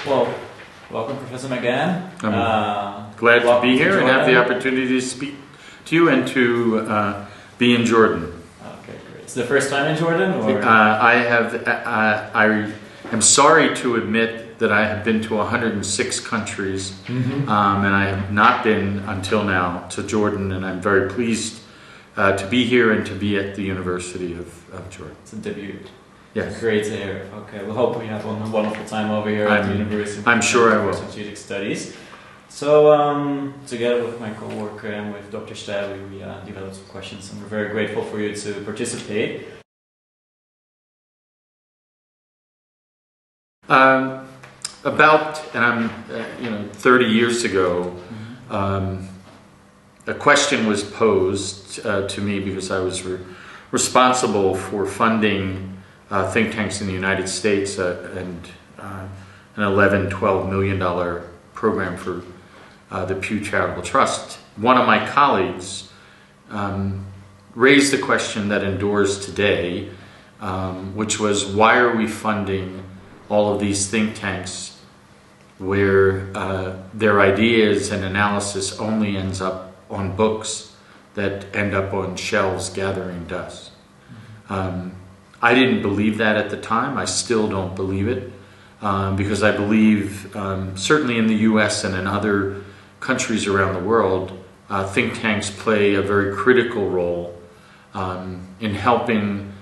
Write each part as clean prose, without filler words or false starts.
Well, welcome, Professor McGann. I'm glad to be here and have the opportunity to speak to you and to be in Jordan. Okay, great. It's the first time in Jordan? Or? I am sorry to admit that I have been to 106 countries, and I have not been until now to Jordan, and I'm very pleased to be here and to be at the University of Jordan. It's a debut. Yes. Great to hear. Okay, we hope we have a wonderful time over here at the University I'm sure I will. Strategic Studies. So, together with my co-worker and with Dr. Stabby, we developed some questions, and we're very grateful for you to participate. About 30 years ago, a question was posed to me because I was responsible for funding think tanks in the United States and an $11-12 million program for the Pew Charitable Trust. One of my colleagues raised the question that endures today, which was, why are we funding all of these think tanks where their ideas and analysis only ends up on books that end up on shelves gathering dust? I didn't believe that at the time. I still don't believe it because I believe, certainly in the US and in other countries around the world, think tanks play a very critical role in helping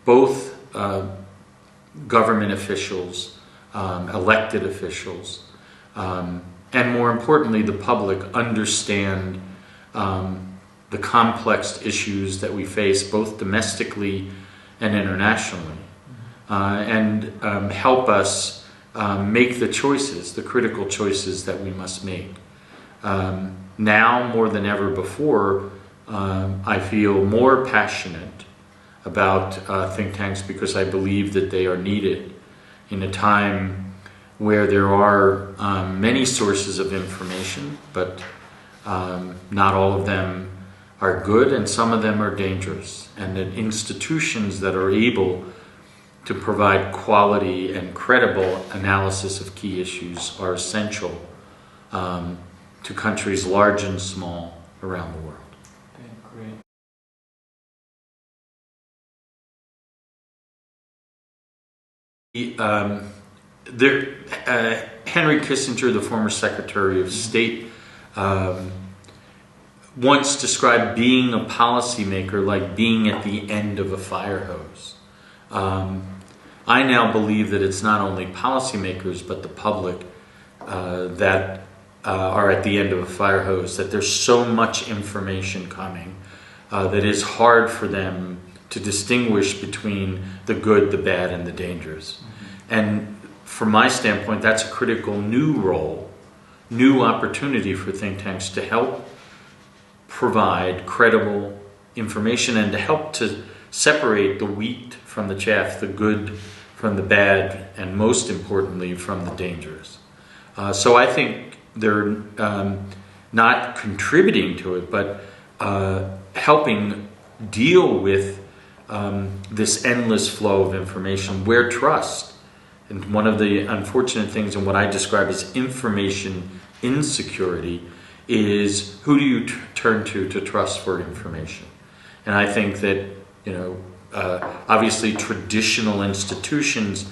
both government officials, elected officials, and more importantly, the public understand the complex issues that we face both domestically and internationally, and help us make the choices, the critical choices that we must make. Now, more than ever before, I feel more passionate about think tanks because I believe that they are needed in a time where there are many sources of information, but not all of them are good and some of them are dangerous, and that institutions that are able to provide quality and credible analysis of key issues are essential to countries large and small around the world. Okay, great. Henry Kissinger, the former Secretary of State, once described being a policymaker like being at the end of a fire hose. I now believe that it's not only policymakers but the public that are at the end of a fire hose, that there's so much information coming that it's hard for them to distinguish between the good, the bad, and the dangerous. And from my standpoint, that's a critical new role, new opportunity for think tanks to help provide credible information and to help to separate the wheat from the chaff, the good from the bad, and most importantly from the dangerous. So I think they're not contributing to it, but helping deal with this endless flow of information where trust, and one of the unfortunate things in what I describe as information insecurity, is who do you turn to trust for information? And I think that, obviously traditional institutions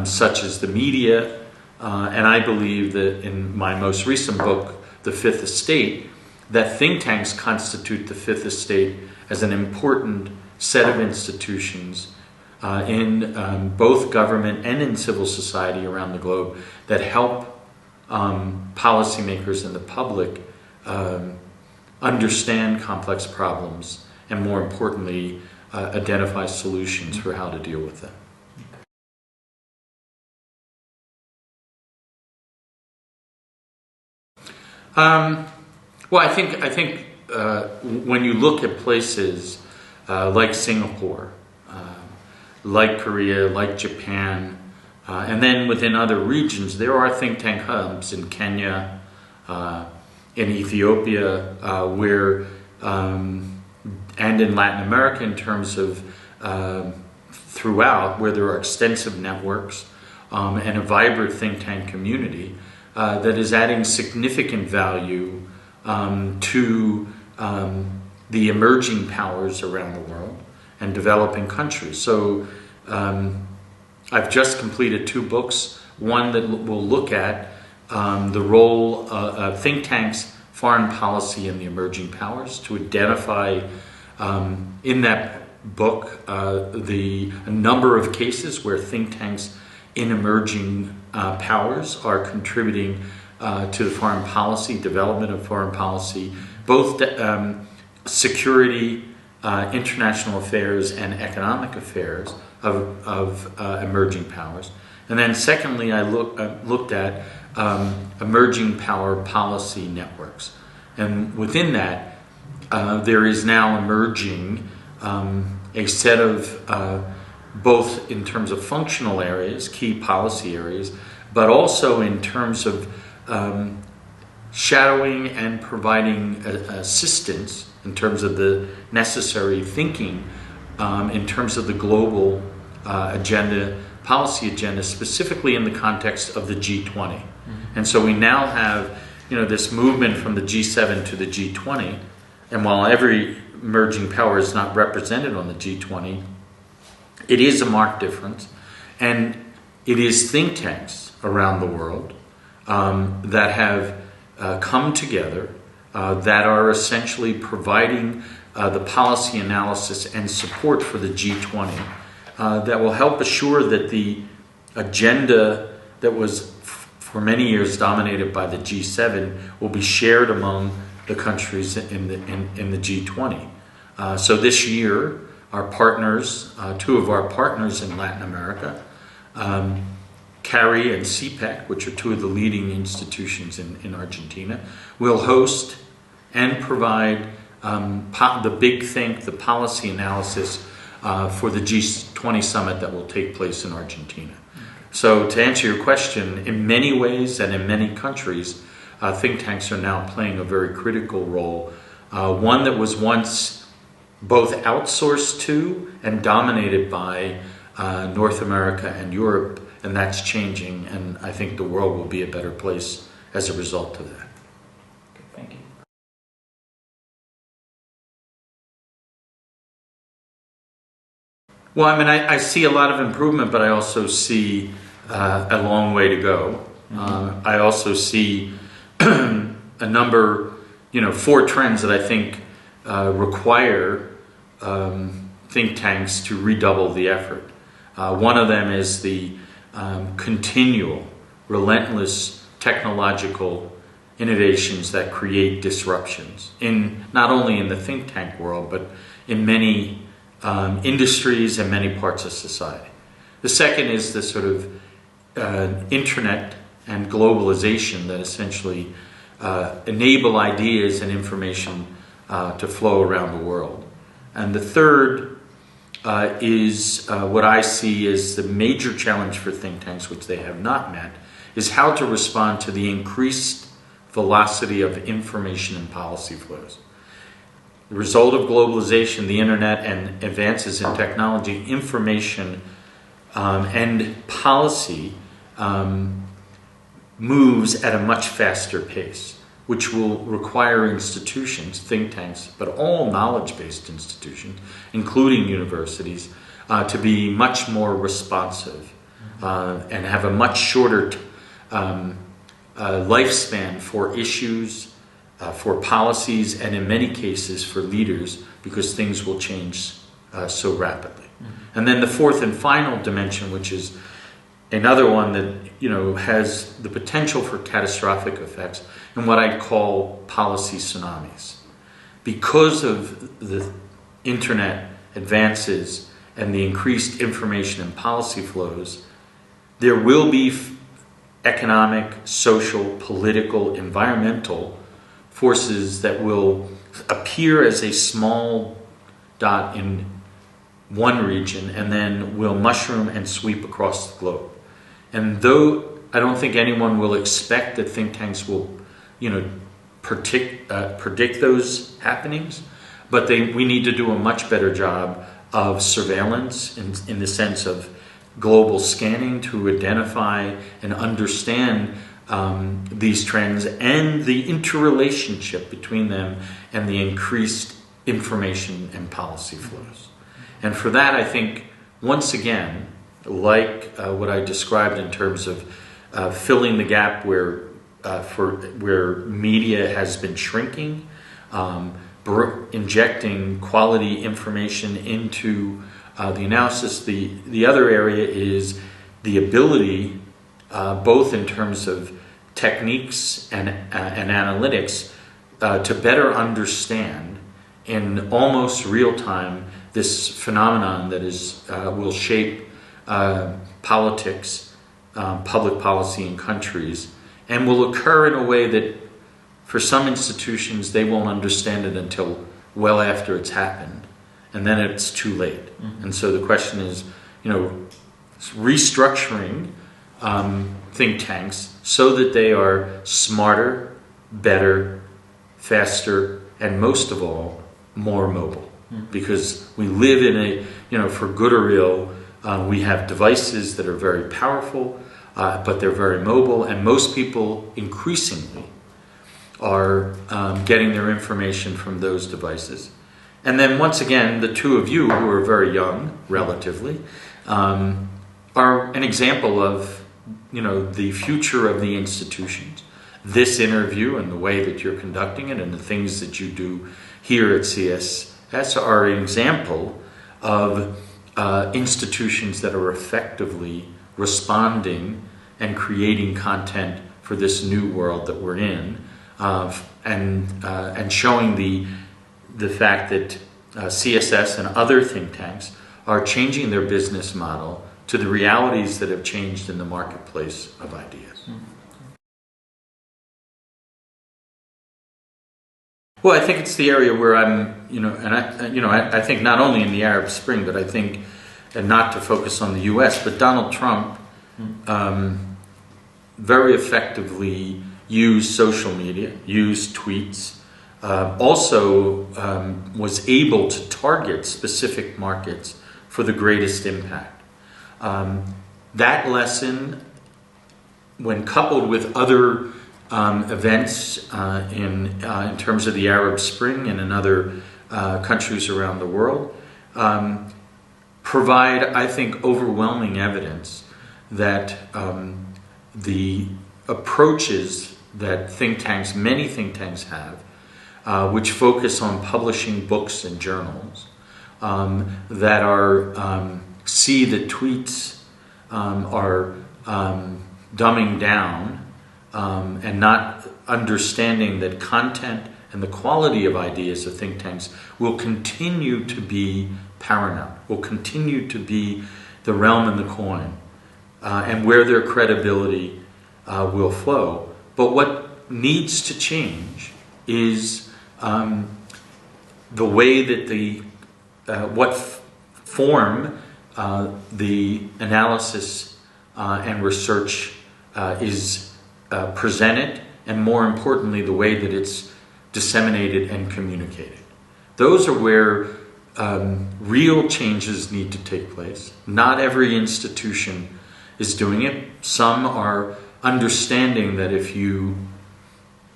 such as the media, and I believe that in my most recent book, The Fifth Estate, that think tanks constitute the Fifth Estate as an important set of institutions in both government and in civil society around the globe that help policymakers and the public understand complex problems and, more importantly, identify solutions for how to deal with them. Well, I think when you look at places like Singapore, like Korea, like Japan, and then within other regions, there are think tank hubs in Kenya, in Ethiopia, and in Latin America in terms of throughout, where there are extensive networks and a vibrant think tank community that is adding significant value to the emerging powers around the world and developing countries. So I've just completed 2 books, one that will look at the role of think tanks, foreign policy, and the emerging powers, to identify in that book a number of cases where think tanks in emerging powers are contributing to the foreign policy, development of foreign policy, both security, international affairs, and economic affairs of emerging powers. And then secondly, I looked at emerging power policy networks. And within that, there is now emerging a set of both in terms of functional areas, key policy areas, but also in terms of shadowing and providing assistance in terms of the necessary thinking in terms of the global agenda, policy agenda, specifically in the context of the G20. And so we now have, this movement from the G7 to the G20, and while every emerging power is not represented on the G20, it is a marked difference, and it is think tanks around the world that have come together that are essentially providing the policy analysis and support for the G20 that will help assure that the agenda that was for many years dominated by the G7 will be shared among the countries in the G20. So this year, our partners, 2 of our partners in Latin America, CARI and CPEC, which are 2 of the leading institutions in Argentina, will host and provide the big think, the policy analysis for the G20 summit that will take place in Argentina. So to answer your question, in many ways and in many countries, think tanks are now playing a very critical role, one that was once both outsourced to and dominated by North America and Europe, and that's changing, and I think the world will be a better place as a result of that. Okay, thank you. Well, I mean, I see a lot of improvement, but I also see a long way to go. I also see a number, 4 trends that I think require think tanks to redouble the effort. One of them is the continual, relentless technological innovations that create disruptions, not only in the think tank world, but in many industries and many parts of society. The second is the sort of internet and globalization that essentially enable ideas and information to flow around the world. And the third is what I see as the major challenge for think tanks, which they have not met, is how to respond to the increased velocity of information and policy flows. The result of globalization, the internet, and advances in technology, information and policy moves at a much faster pace, which will require institutions, think tanks, but all knowledge-based institutions, including universities, to be much more responsive and have a much shorter lifespan for issues, for policies, and in many cases for leaders, because things will change so rapidly. And then the fourth and final dimension, which is another one that has the potential for catastrophic effects, and what I call policy tsunamis. Because of the internet advances and the increased information and policy flows, there will be economic, social, political, environmental forces that will appear as a small dot in one region and then will mushroom and sweep across the globe. And though I don't think anyone will expect that think tanks will, predict those happenings, but we need to do a much better job of surveillance in the sense of global scanning to identify and understand these trends and the interrelationship between them and the increased information and policy flows. And for that, I think, once again, like what I described in terms of filling the gap where media has been shrinking, injecting quality information into the analysis. The other area is the ability, both in terms of techniques and analytics, to better understand in almost real time this phenomenon that will shape politics, public policy in countries, and will occur in a way that for some institutions they won't understand it until well after it's happened, and then it's too late. Mm-hmm. And so the question is, restructuring think tanks so that they are smarter, better, faster, and most of all, more mobile. Mm-hmm. Because we live in for good or ill, we have devices that are very powerful, but they're very mobile, and most people increasingly are getting their information from those devices. And then once again, the two of you, who are very young, relatively, are an example of the future of the institutions. This interview and the way that you're conducting it and the things that you do here at CSS are an example of institutions that are effectively responding and creating content for this new world that we're in, and showing the fact that CSS and other think tanks are changing their business model to the realities that have changed in the marketplace of ideas. Well, I think it's the area where I'm, I think not only in the Arab Spring, but I think, and not to focus on the U.S., but Donald Trump very effectively used social media, used tweets, also was able to target specific markets for the greatest impact. That lesson, when coupled with other events in terms of the Arab Spring and in other countries around the world, provide, I think, overwhelming evidence that the approaches that many think tanks have, which focus on publishing books and journals, that are see that tweets are dumbing down and not understanding that content and the quality of ideas of think tanks will continue to be paramount, will continue to be the realm and the coin, and where their credibility will flow. But what needs to change is the way that what form the analysis and research is presented, and more importantly, the way that it's disseminated and communicated. Those are where real changes need to take place. Not every institution is doing it. Some are understanding that if you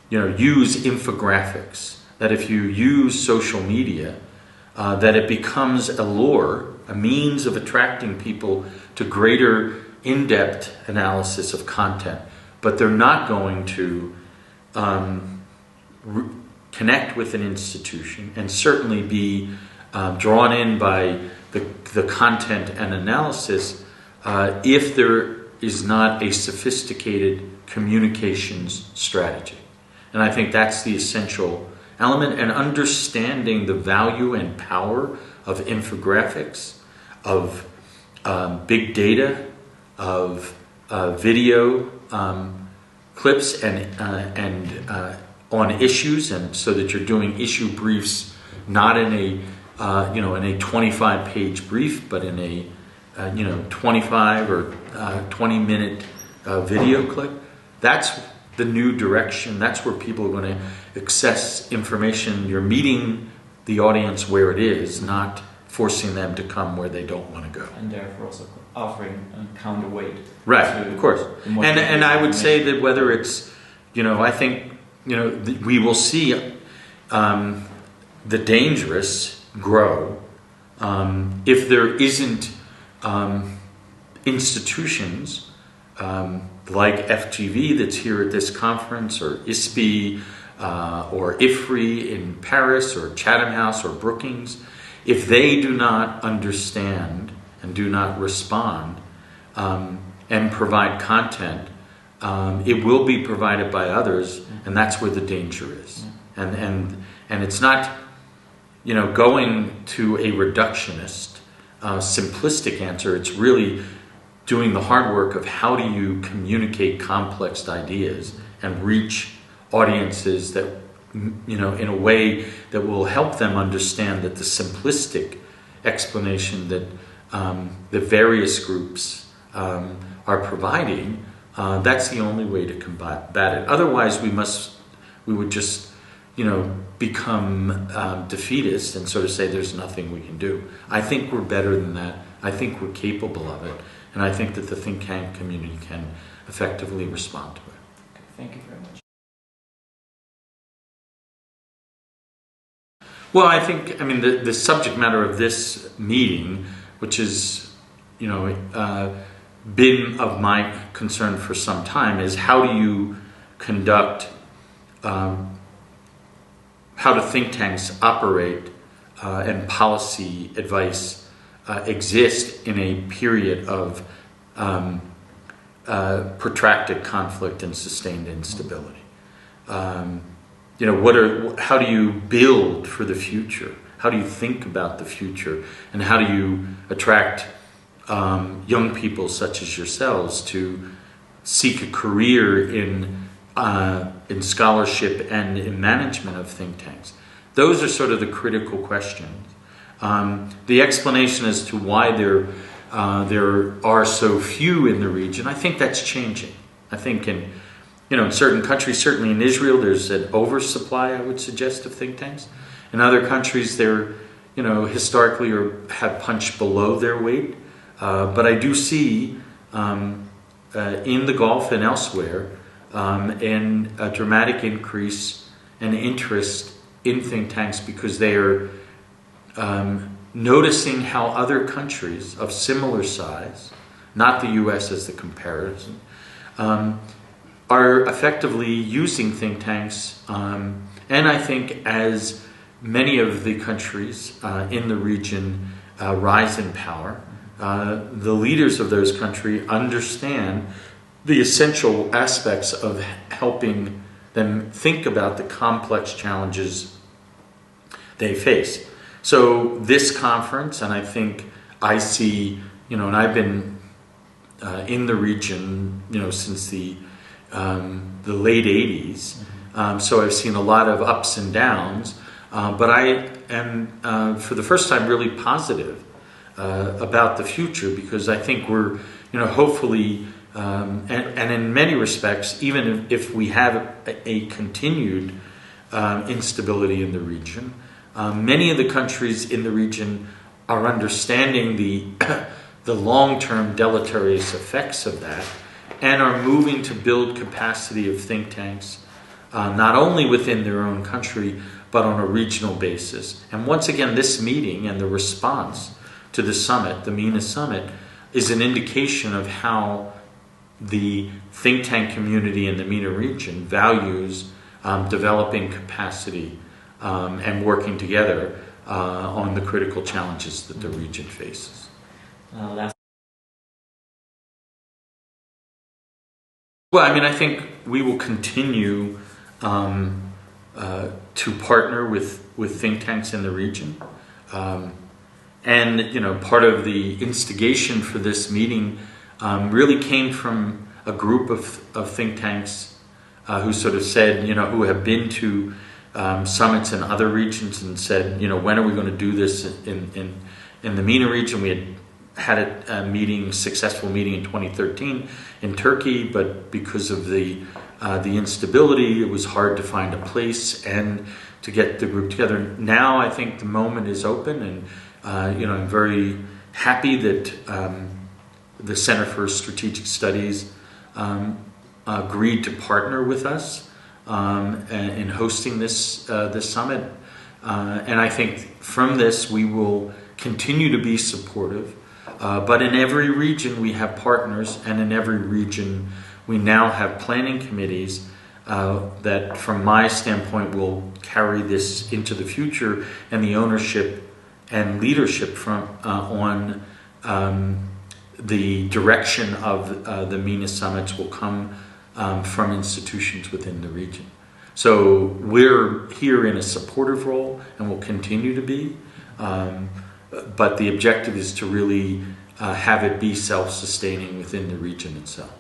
use infographics, that if you use social media, that it becomes a lure, a means of attracting people to greater in-depth analysis of content. But they're not going to connect with an institution and certainly be drawn in by the content and analysis if there is not a sophisticated communications strategy. And I think that's the essential element, and understanding the value and power of infographics, of big data, of video clips and on issues, and so that you're doing issue briefs not in a in a 25-page brief, but in a 25 or 20-minute video clip. That's the new direction. That's where people are going to access information. You're meeting the audience where it is, not forcing them to come where they don't want to go. And therefore also offering a counterweight. Right, of course. And I would say that whether it's, I think, we will see the dangerous grow if there isn't institutions like FGV that's here at this conference, or ISPI, or IFRI in Paris, or Chatham House, or Brookings. If they do not understand and do not respond and provide content, it will be provided by others, and that's where the danger is. And it's not, going to a reductionist, simplistic answer. It's really doing the hard work of how do you communicate complex ideas and reach audiences that, in a way that will help them understand that the simplistic explanation that the various groups are providing, that's the only way to combat it. Otherwise, we would just, become defeatist and sort of say there's nothing we can do. I think we're better than that. I think we're capable of it. And I think that the think tank community can effectively respond to it. Okay, thank you very much. Well, I think, the subject matter of this meeting, which has, been of my concern for some time, is how do you conduct, how do think tanks operate and policy advice exist in a period of protracted conflict and sustained instability. How do you build for the future? How do you think about the future? And how do you attract young people such as yourselves to seek a career in scholarship and in management of think tanks? Those are sort of the critical questions. The explanation as to why there are so few in the region, I think that's changing. I think in certain countries, certainly in Israel, there's an oversupply, I would suggest, of think tanks. In other countries, they're, historically have punched below their weight. But I do see in the Gulf and elsewhere a dramatic increase and interest in think tanks because they are noticing how other countries of similar size, not the U.S. as the comparison, are effectively using think tanks. And I think as many of the countries in the region rise in power, the leaders of those countries understand the essential aspects of helping them think about the complex challenges they face. So this conference, and I think I see, and I've been in the region, since the late 80s, so I've seen a lot of ups and downs, but I am, for the first time, really positive about the future, because I think we're, hopefully, and in many respects, even if we have a continued instability in the region, many of the countries in the region are understanding the long-term deleterious effects of that, and are moving to build capacity of think tanks, not only within their own country, but on a regional basis. And once again, this meeting and the response to the summit, the MENA summit, is an indication of how the think tank community in the MENA region values developing capacity and working together on the critical challenges that the region faces. Well, I think we will continue to partner with think tanks in the region. And, part of the instigation for this meeting really came from a group of think tanks who sort of said, who have been to summits in other regions and said, when are we going to do this in the MENA region? We had a successful meeting in 2013 in Turkey, but because of the instability, it was hard to find a place. And get the group together. Now I think the moment is open, and I'm very happy that the Center for Strategic Studies agreed to partner with us in hosting this summit. And I think from this we will continue to be supportive. But in every region we have partners, and in every region we now have planning committees that, from my standpoint, will carry this into the future, and the ownership and leadership on the direction of the MENA summits will come from institutions within the region. So we're here in a supportive role, and will continue to be, but the objective is to really have it be self-sustaining within the region itself.